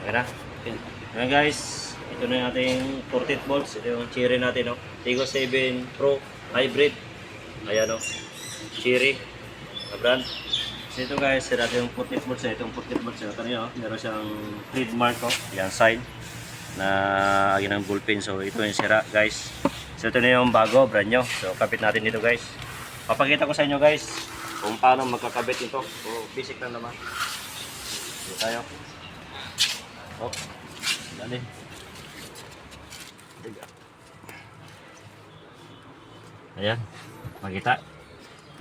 Okay na? Ayan guys, ito na yung ating 48 volts. Ito yung Cherry natin, no? Tigo 7 Pro Hybrid. Ayan, no? Cherry na brand. So ito guys, ito yung 48 volts. Itong 48 volts. Ito nyo, meron siyang trademark ko. Yan, sign na agin ng bullpen. So ito yung sira guys. So ito na yung bago, brand nyo. So kapit natin dito guys. Papakita ko sa inyo guys kung paano magkakabit ito. So basic lang naman. Dito tayo. Oh, dali. Ayan, makita.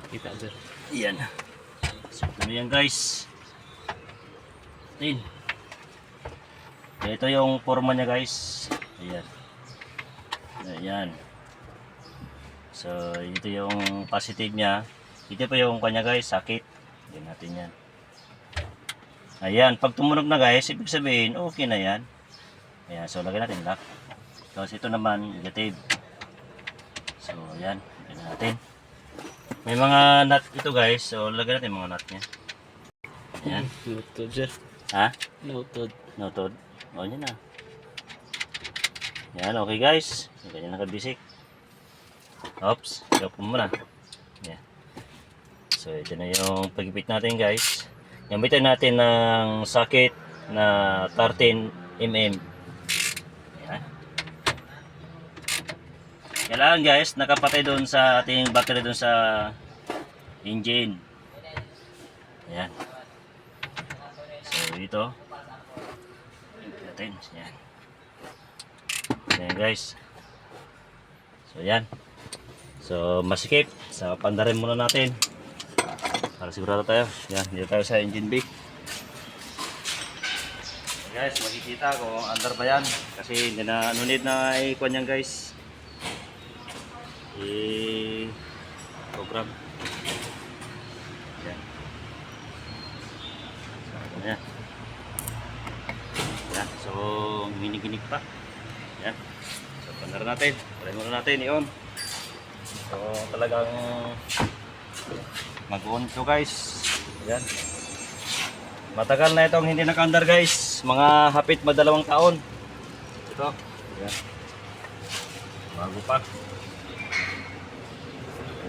Kita sir. Ayan. So ito na yan guys. Ito yung forma niya guys. Ayan. Ayan. So ito yung positive niya. Ito pa yung kanya guys, sakit. Ayan natin yan. Ayan, pag tumunog na guys, ibig sabihin okay na yan. Ayan, so lagyan natin lock. Tapos ito naman negative. So ayan, lagyan natin. May mga nut ito guys, so lagyan natin mga nut niya. Ayan. Notod sir. Ha? Notod. Notod. O yun na. Ayan, okay guys. Ganyan nakabisik. Oops, stop mo muna. Ayan. So ito na yung pagipit natin guys. Gamitin natin ng socket na 13mm. Ayan. Kailangan guys, nakapatay doon sa ating battery doon sa engine. Ayan. So ito. Natin. Ayan. Ayan guys. So ayan. So masikip. So pandarin muna natin. Para sigurado tayo. Yan, dito tayo sa engine bay. Guys, makikita kung under ba yan. Kasi hindi na no need na i-kuha yan guys. I-program. Yan. So, yan. Yan. So, giniginig pa. Yan. So, pandar natin. Try muna natin i-on. So, talagang mag-on to guys. Ayan. Matagal na itong hindi naka-under guys. Mga hapit madalawang taon. Ito. Ayan. Bago pa.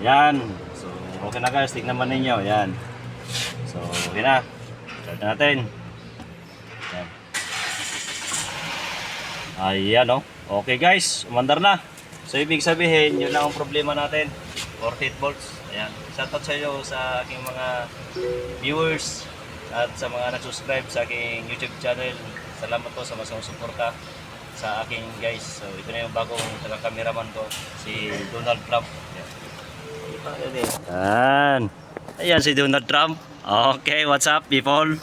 Ayan. So okay na guys. Tignan naman ninyo. Ayan. So okay na. Start natin. Ayan. Ayan o. Okay guys. Umandar na. So ibig sabihin yun lang ang problema natin. 48 volts. Ayan. Shoutout sa inyo sa aking mga viewers at sa mga nag-subscribe sa aking YouTube channel. Salamat po sa mga suporta sa aking guys. So ito na yung bagong taga-cameraman ko, si Donald Trump. Ayan. Ayan si Donald Trump. Okay, what's up people?